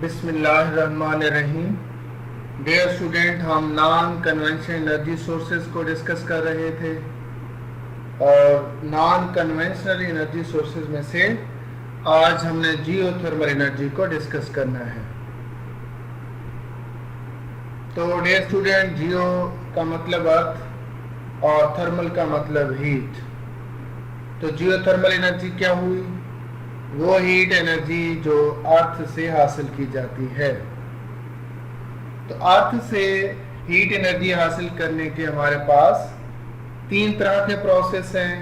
बिस्मिल्लाहिर्रहमानिर्रहीम। Dear student, हम non conventional energy sources को डिस्कस कर रहे थे और नॉन कन्वेंशनल एनर्जी सोर्सेज में से आज हमने जियोथर्मल एनर्जी को डिस्कस करना है। तो डियर स्टूडेंट, जियो का मतलब अर्थ और थर्मल का मतलब हीट। तो जियोथर्मल एनर्जी क्या हुई? वो हीट एनर्जी जो अर्थ से हासिल की जाती है। तो अर्थ से हीट एनर्जी हासिल करने के हमारे पास तीन तरह के प्रोसेस हैं।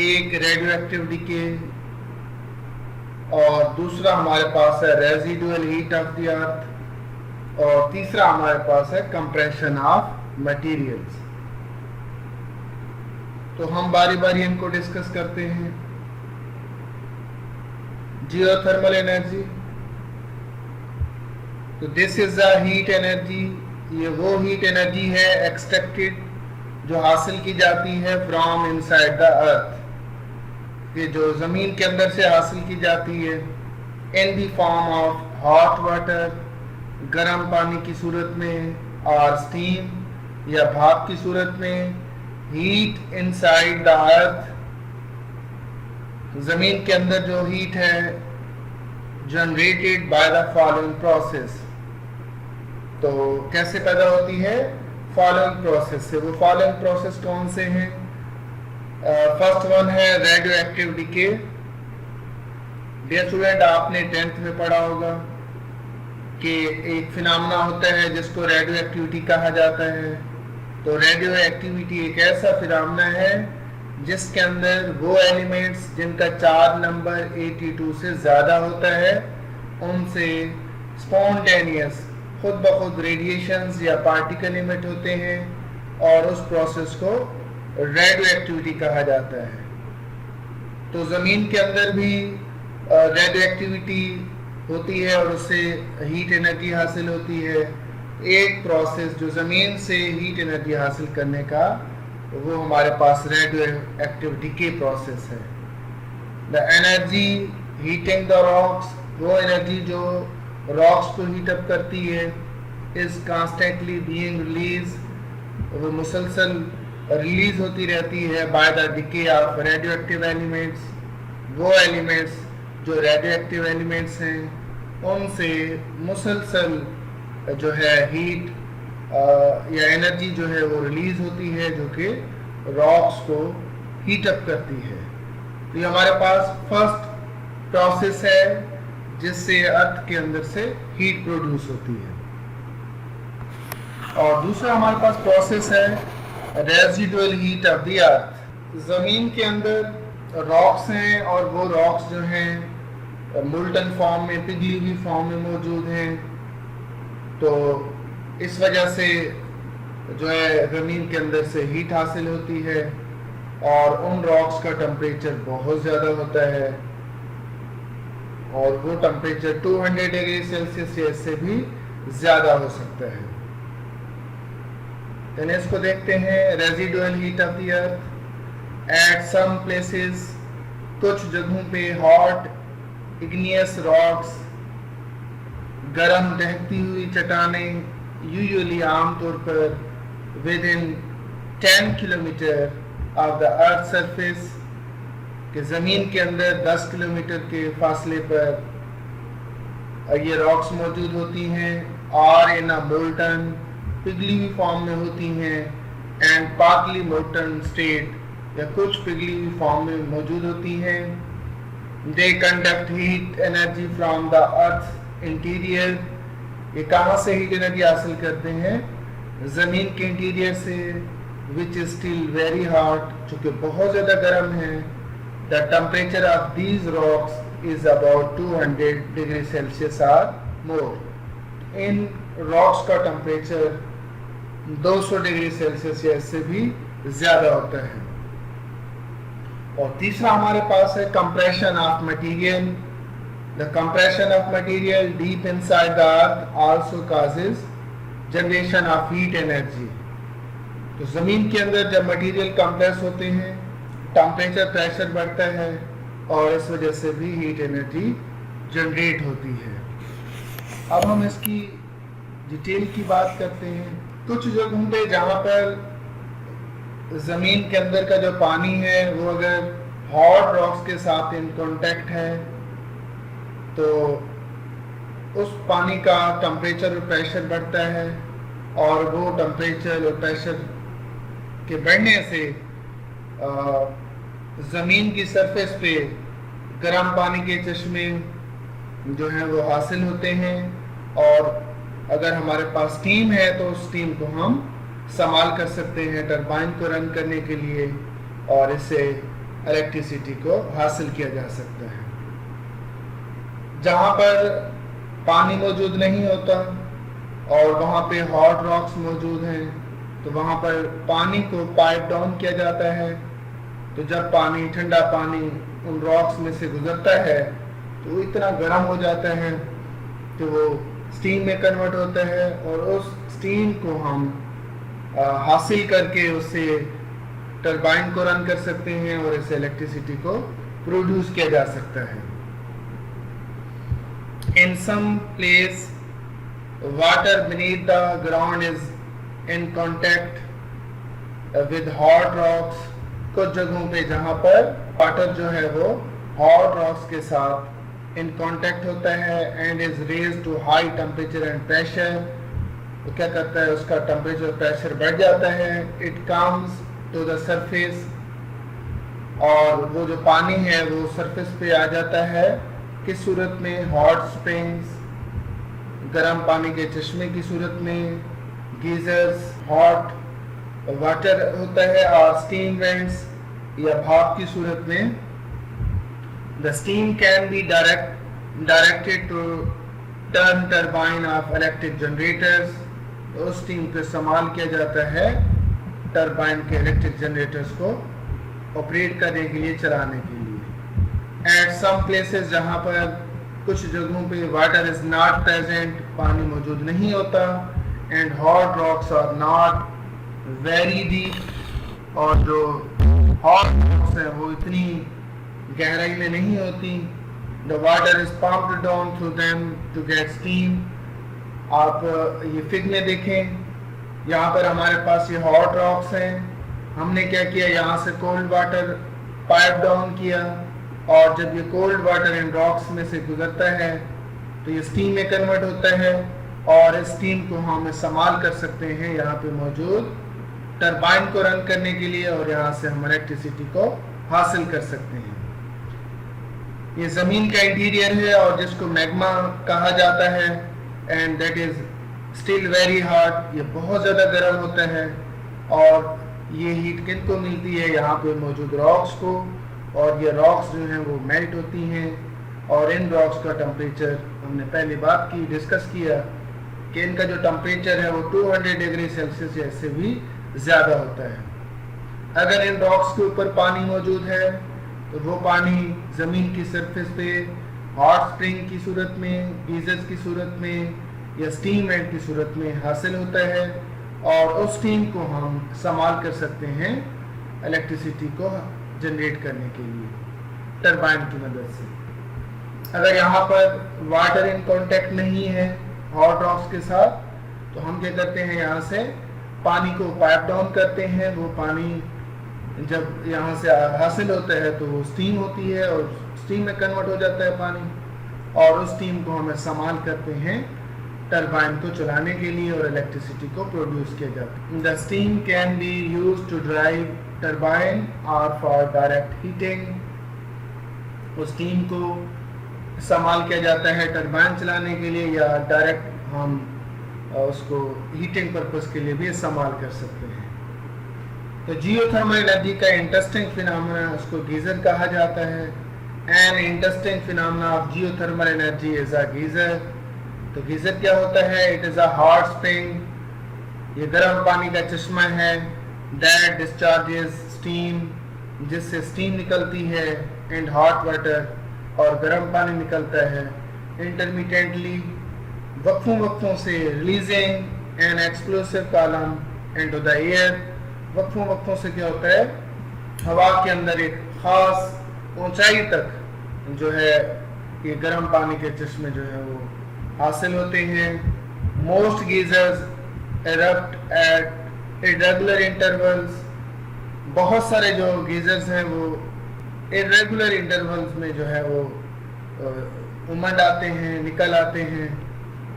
एक रेडियो एक्टिव डीके और दूसरा हमारे पास है रेजिडुअल हीट ऑफ द अर्थ और तीसरा हमारे पास है कंप्रेशन ऑफ मटेरियल्स। तो हम बारी बारी इनको डिस्कस करते हैं। जियोथर्मल एनर्जी, तो this is the heat energy. ये वो हीट एनर्जी है एक्सट्रैक्टेड जो हासिल की जाती है फ्रॉम इनसाइड द अर्थ, ये जो जमीन के अंदर से हासिल की जाती है in the form of hot water, गर्म पानी की सूरत में, और स्टीम या भाप की सूरत में। हीट इनसाइड द अर्थ, जमीन के अंदर जो हीट है generated by the following process. तो कैसे पैदा होती है? फॉलोइंग प्रोसेस से। वो फॉलोइंग प्रोसेस कौन से हैं? फर्स्ट वन है radioactive decay. Dear student, आपने 10th में पढ़ा होगा कि एक फिनोमेना होता है जिसको रेडियो एक्टिविटी कहा जाता है। तो रेडियो एक्टिविटी एक ऐसा फिनोमेना है जिसके अंदर वो एलिमेंट्स जिनका चार्ज नंबर 82 से ज़्यादा होता है उनसे स्पॉन्टेनियस खुद ब खुद रेडिएशंस या पार्टिकल इमिट होते हैं और उस प्रोसेस को रेडियो एक्टिविटी कहा जाता है। तो ज़मीन के अंदर भी रेडियो एक्टिविटी होती है और उससे हीट एनर्जी हासिल होती है। एक प्रोसेस जो ज़मीन से हीट एनर्जी हासिल करने का, वो हमारे पास रेडियो एक्टिव डीके प्रोसेस है। The energy heating the rocks, वो एनर्जी जो रॉक्स को हीट अप करती है, इज कॉन्स्टेंटली बीइंग रिलीज, वो मुसलसल रिलीज होती रहती है by the DK of radio active elements. वो एलिमेंट्स जो रेडियो एक्टिव एलिमेंट्स हैं उनसे मुसलसल जो है हीट या एनर्जी जो है वो रिलीज होती है जो कि रॉक्स को हीट अप करती है। तो ये हमारे पास फर्स्ट प्रोसेस है जिससे अर्थ के अंदर से हीट प्रोड्यूस होती है। और दूसरा हमारे पास प्रोसेस है रेजिडुअल हीट ऑफ द अर्थ। जमीन के अंदर रॉक्स हैं और वो रॉक्स जो हैं मोल्टन फॉर्म में, पिघली हुई फॉर्म में मौजूद हैं। तो इस वजह से जो है ज़मीन के अंदर से हीट हासिल होती है और उन रॉक्स का टेम्परेचर बहुत ज़्यादा होता है और वो टेम्परेचर 200 डिग्री सेल्सियस या इससे भी ज़्यादा हो सकता है। तो इसको देखते हैं residual heat of the earth at some places. कुछ जगहों पे हॉट इग्नियस रॉक्स, गरम दहकती हुई चट्टानें, यूजुअली आमतौर पर with in 10 kilometre of the earth surface, के ज़मीन के अंदर 10 किलोमीटर के फासले पर ये रॉक्स मौजूद होती हैं और इन अ मोल्टन, पिघली हुई फॉर्म में होती हैं, एंड पार्टली मोल्टन स्टेट या कुछ पिघली हुई फॉर्म में मौजूद होती हैं। They conduct heat energy from the earth interior. ये कहाँ से हीट एनर्जी हासिल करते हैं? ज़मीन के इंटीरियर से, which is still very hot, जो कि बहुत ज़्यादा गर्म है। The temperature of these rocks is about 200 degree Celsius or more. इन रॉक्स का टेम्परेचर 200 डिग्री सेल्सियस या इससे भी ज़्यादा होता है। और तीसरा हमारे पास है compression of material. The compression of material deep inside the earth also causes generation of heat energy. तो ज़मीन के अंदर जब मटेरियल कंप्रेस होते हैं, टेम्परेचर प्रेशर बढ़ता है और इस वजह से भी हीट एनर्जी जनरेट होती है। अब हम इसकी डिटेल की बात करते हैं। कुछ जगहों पे जहाँ पर ज़मीन के अंदर का जो पानी है वो अगर हॉट रॉक्स के साथ इन कांटेक्ट है तो उस पानी का टेम्परेचर और प्रेशर बढ़ता है, और वो टेम्परेचर और प्रेशर के बढ़ने से ज़मीन की सरफेस पे गर्म पानी के चश्मे जो हैं वो हासिल होते हैं, और अगर हमारे पास स्टीम है तो उस स्टीम को हम इस्तेमाल कर सकते हैं टरबाइन को रन करने के लिए, और इससे इलेक्ट्रिसिटी को हासिल किया जा सकता है। जहाँ पर पानी मौजूद नहीं होता और वहाँ पे हॉट रॉक्स मौजूद हैं तो वहाँ पर पानी को पाइप डाउन किया जाता है। तो जब पानी, ठंडा पानी उन रॉक्स में से गुजरता है तो इतना गर्म हो जाता है कि वो स्टीम में कन्वर्ट होता है, और उस स्टीम को हम हासिल करके उससे टरबाइन को रन कर सकते हैं और इससे इलेक्ट्रिसिटी को प्रोड्यूस किया जा सकता है। In some place, water beneath the ground is in contact with hot rocks. कुछ जगहों पे जहाँ पर वाटर जो है वो हॉट रॉक्स के साथ इन कांटेक्ट होता है and is raised to high temperature and pressure, तो क्या करता है उसका टेम्परेचर और प्रेशर बढ़ जाता है। It comes to the surface, और वो जो पानी है वो सरफेस पे आ जाता है किस सूरत में, हॉट स्प्रिंग्स, गर्म पानी के चश्मे की सूरत में, गीजर्स, हॉट वाटर होता है, और स्टीम वेंट्स या भाप की सूरत में। The steam can be directed to turn turbine of electric generators, उस स्टीम को इस्तेमाल किया जाता है टरबाइन के इलेक्ट्रिक जनरेटर्स को ऑपरेट करने के लिए, चलाने के लिए। एट सम प्लेसेस, जहाँ पर कुछ जगहों पे वाटर इज नॉट प्रेजेंट, पानी मौजूद नहीं होता, and hot rocks are not very deep, और जो हॉट रॉक्स है वो इतनी गहराई में नहीं होती। The water is pumped down through them to get steam. आप ये फिग में देखें, यहाँ पर हमारे पास ये हॉट रॉक्स हैं, हमने क्या किया, यहाँ से कोल्ड वाटर पाइप डाउन किया, और जब ये कोल्ड वाटर इन रॉक्स में से गुजरता है तो ये स्टीम में कन्वर्ट होता है, और इस स्टीम को हम इस्तेमाल कर सकते हैं यहाँ पे मौजूद टरबाइन को रन करने के लिए, और यहाँ से हम इलेक्ट्रिसिटी को हासिल कर सकते हैं। ये जमीन का इंटीरियर है और जिसको मैग्मा कहा जाता है, and that is still very hot, ये बहुत ज़्यादा गर्म होता है, और ये हीट किनको मिलती है, यहाँ पे मौजूद रॉक्स को, और ये रॉक्स जो हैं वो मेल्ट होती हैं, और इन रॉक्स का टेम्परेचर हमने पहली बात की, डिस्कस किया कि इनका जो टेम्परेचर है वो 200 डिग्री सेल्सियस या इससे भी ज़्यादा होता है। अगर इन रॉक्स के ऊपर पानी मौजूद है तो वो पानी ज़मीन की सरफेस पे हॉट स्प्रिंग की सूरत में, गीजर्स की सूरत में, या स्टीम वेंट की सूरत में हासिल होता है, और उस स्टीम को हम इस्तेमाल कर सकते हैं इलेक्ट्रिसिटी को जनरेट करने के लिए टरबाइन की मदद से। अगर यहाँ पर वाटर इन कांटेक्ट नहीं है हॉट रॉक्स के साथ तो हम क्या करते हैं, यहाँ से पानी को पाइप डाउन करते हैं। वो पानी जब यहाँ से हासिल होता है तो वो स्टीम होती है और स्टीम में कन्वर्ट हो जाता है पानी, और उस स्टीम को हम इस्तेमाल करते हैं टरबाइन को चलाने के लिए और इलेक्ट्रिसिटी को प्रोड्यूस किया जाता है। The steam can be used to drive turbine और फॉर डायरेक्ट हीटिंग। उस स्टीम को इस्तेमाल किया जाता है टरबाइन चलाने के लिए, या डायरेक्ट हम उसको हीटिंग पर्पस के लिए भी इस्तेमाल कर सकते हैं। तो जियोथर्मल एनर्जी का इंटरेस्टिंग फिनोमेना, उसको गीजर कहा जाता है। An interesting phenomena of geothermal energy is a geyser. तो गीजर क्या होता है? It is a hot spring, ये गर्म पानी का चश्मा है, दैट डिस्चार्जेस स्टीम, जिससे स्टीम निकलती है, एंड हॉट वाटर, और गर्म पानी निकलता है इंटरमिटेंटली, वक्फों से, releasing an explosive column into the air. वक्फों से क्या होता है, हवा के अंदर एक खास ऊंचाई तक जो है ये गर्म पानी के चश्मे जो है वो हासिल होते हैं। Most geysers erupt at irregular intervals, बहुत सारे जो गीजर्स हैं वो इरेगुलर इंटरवल्स में जो है वो उमड़ आते हैं, निकल आते हैं।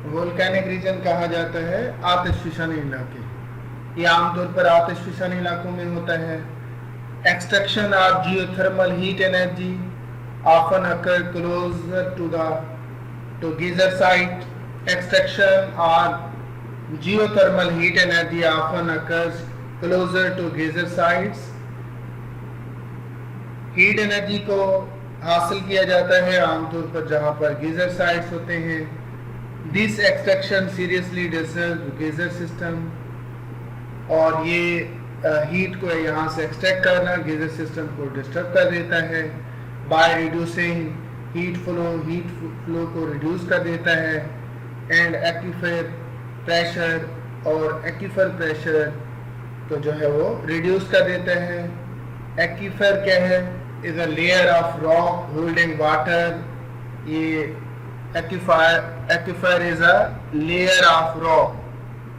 वोल्केनिक रीजन कहा जाता है आतिशफशानी इलाके। ये आमतौर पर आतिशफशानी इलाकों में होता है। Extraction of geothermal heat energy often occur closer to geyser site. Extraction or geothermal heat energy often occurs closer to geyser sites. Heat energy को हासिल किया जाता है आमतौर पर जहां पर गीजर साइट्स होते हैं। This extraction seriously disturb geyser system, और ये हीट को यहाँ से एक्सट्रैक्ट करना गीजर सिस्टम को डिस्टर्ब कर देता है। बाय रिड्यूसिंग हीट फ्लो को रिड्यूस कर देता है। एंड एक्वीफर प्रेशर, और एक्वीफर प्रेशर तो जो है वो रिड्यूस कर देता है। एक्वीफर क्या है? Is a layer of rock holding water. ये aquifer is a layer of rock,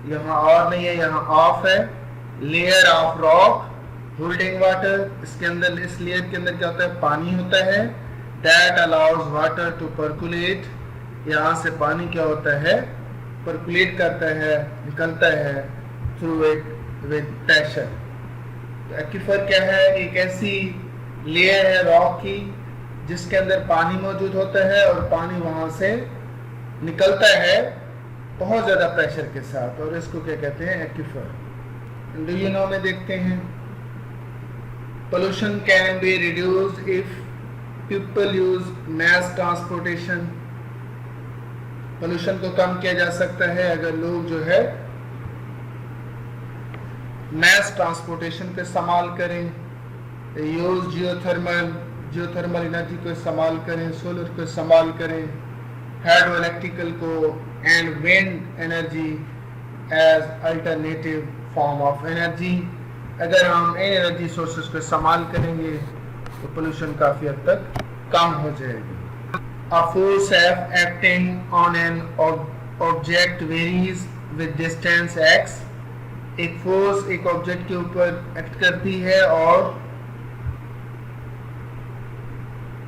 यहाँ और नहीं है, यहाँ ऑफ है। Layer of rock holding water, इसके अंदर, इस लेयर के अंदर क्या होता है? पानी होता है। That allows water to percolate, यहाँ से पानी क्या होता है? पर्कुलेट करता है, निकलता है थ्रू इट विद प्रेशर। तो एक्वीफर क्या है? एक ऐसी लेयर है रॉक की जिसके अंदर पानी मौजूद होता है और पानी वहां से निकलता है बहुत ज्यादा प्रेशर के साथ, और इसको क्या कहते हैं? एक्वीफर। डू यू नो में देखते हैं, pollution can be reduced if people use mass transportation. Pollution को कम किया जा सकता है अगर लोग जो है मैस ट्रांसपोर्टेशन का इस्तेमाल करें, यूज जियोथर्मल एनर्जी को इस्तेमाल करें, सोलर को इस्तेमाल करें, हाइड्रो इलेक्ट्रिकल को and wind energy as alternative form of energy. अगर हम इन एनर्जी सोर्सेज को इस्तेमाल करेंगे तो पोल्यूशन काफी हद तक कम हो जाएगी। A force F acting on an object varies with distance x. एक फोर्स एक ऑब्जेक्ट के ऊपर एक्ट करती है और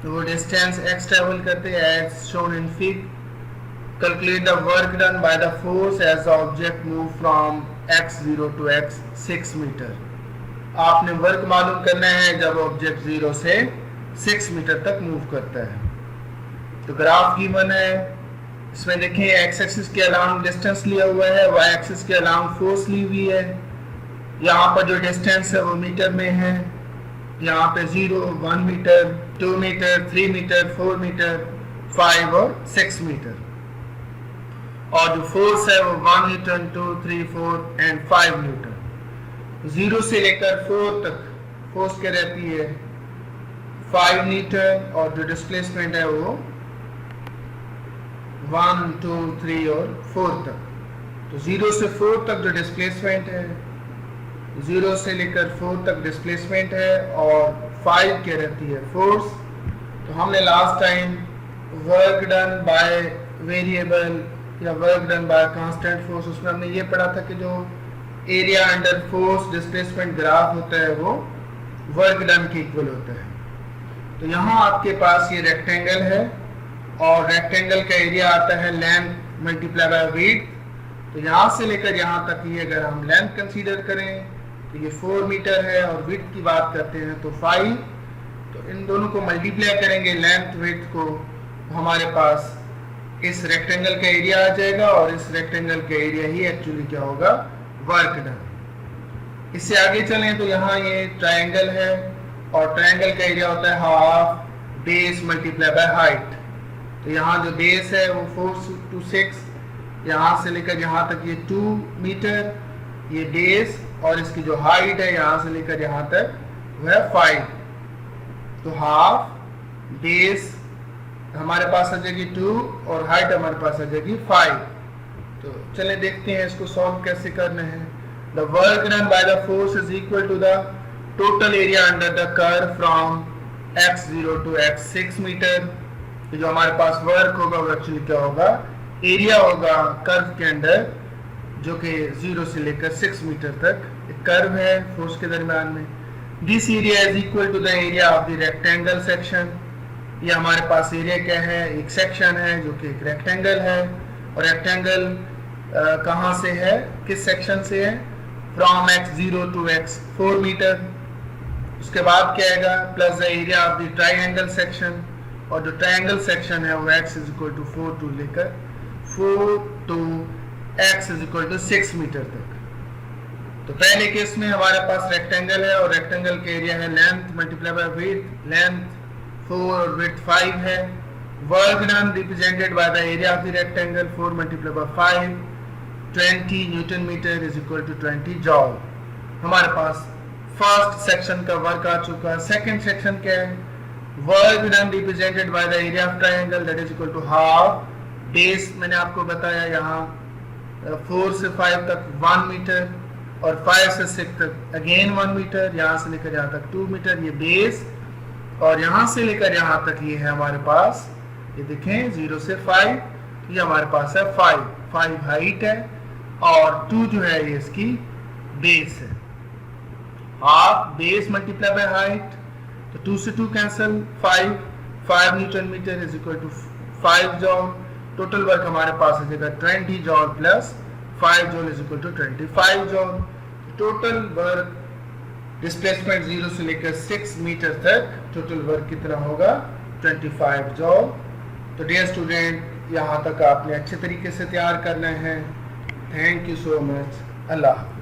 वो डिस्टेंस x ट्रेवल करते हैं as shown in fig. Calculate the work done by the force as the object move from x0 to x6 metre. आपने वर्क मालूम करना है जब ऑब्जेक्ट 0 से 6 मीटर तक मूव करता है। तो ग्राफ गिवन है, इसमें देखें एक्स एक्सिस के अलाउंग डिस्टेंस लिया हुआ है, वाई एक्सिस के अलाउंग फोर्स ली हुई है। यहाँ पर जो डिस्टेंस है वो मीटर में है। यहाँ पे 0, 1 मीटर, 2 मीटर, 3 मीटर, 4 मीटर, 5 और 6 मीटर, और जो फोर्स है वो 1 न्यूटन, 2, 3, 4 एंड 5 न्यूटन। 0 से लेकर 4 तक फोर्स क्या रहती है? 5 न्यूटन, और जो डिस्प्लेसमेंट है वो 1, 2, 3 और 4 तक। तो 0 से 4 तक जो डिस्प्लेसमेंट है, 0 से लेकर 4 तक डिस्प्लेसमेंट है, और 5 क्या रहती है? फोर्स। तो हमने last time work done by variable या work done by constant force, उसमें हमने ये पढ़ा था कि जो area under force displacement graph होता है वो वर्क डन के इक्वल होता है। तो यहाँ आपके पास ये रेक्टेंगल है, और रेक्टेंगल का एरिया आता है लेंथ मल्टीप्लाई बाय विड्थ। तो यहाँ से लेकर यहाँ तक ये अगर हम लेंथ कंसीडर करें तो ये 4 मीटर है, और विड्थ की बात करते हैं तो 5। तो इन दोनों को मल्टीप्लाई करेंगे लेंथ विड्थ को, हमारे पास इस रेक्टेंगल का एरिया आ जाएगा, और इस रेक्टेंगल का एरिया ही एक्चुअली क्या होगा? Work done. इससे आगे चलें तो यहाँ ये ट्रायंगल है, और ट्रायंगल का एरिया होता है half base multiply by height. तो यहाँ जो बेस है वो 4 to 6, यहाँ से लेकर यहाँ तक ये 2 मीटर ये बेस, और इसकी जो हाइट है यहाँ से लेकर यहाँ तक वह 5। तो हाफ बेस हमारे पास आ जाएगी 2, और हाइट हमारे पास आ जाएगी 5। तो चले देखते हैं इसको सॉल्व कैसे करना है। The work done by the force is equal to the total area under the curve from x0 to x6 metre. तो जो हमारे पास वर्क होगा वो एक्चुअली क्या होगा? एरिया होगा कर्व के अंदर, जो कि 0 से लेकर 6 मीटर तक एक कर्व है फोर्स के दरमियान में। This area is equal to the area of the rectangle section. ये हमारे पास एरिया क्या है, एक सेक्शन है जो कि एक रेक्टेंगल है, और रेक्टेंगल कहाँ से है, किस सेक्शन से है, from x0 to x4 metre. उसके बाद क्या आएगा, plus the area of the triangle section, और जो ट्राइंगल सेक्शन है वो x is equal to 4 to लेकर 4 to x is equal to 6 metre तक। तो पहले केस में हमारे पास रेक्टेंगल है और रेक्टेंगल का एरिया है length multiply by width, length 4 और विड्थ 5 है। Work done represented by the area of the rectangle 4 multiply by 5 20 newton metre is equal to 20 joule. हमारे पास फर्स्ट सेक्शन का वर्क आ चुका है। सेकंड सेक्शन क्या है, work done represented by the area of triangle that is equal to half base. मैंने आपको बताया यहाँ 4 से 5 तक 1 मीटर और 5 से 6 तक अगेन 1 मीटर, यहाँ से लेकर यहाँ तक 2 मीटर ये बेस, और यहाँ से लेकर यहाँ तक ये है हमारे पास, ये देखें 0 से 5, ये हमारे पास है 5 हाइट है और 2 जो है ये इसकी बेस है। Half base multiply by height, तो 2 से 2 cancel, 5 newton metre is equal to 5 joule. Total work हमारे पास हो जाएगा 20 joule plus 5 joule is equal to 25 joule. Total work displacement 0 से लेकर 6 मीटर तक टोटल वर्क कितना होगा, 25 जॉल। तो डियर स्टूडेंट, यहाँ तक आपने अच्छे तरीके से तैयार करना है। Thank you so much. Allah.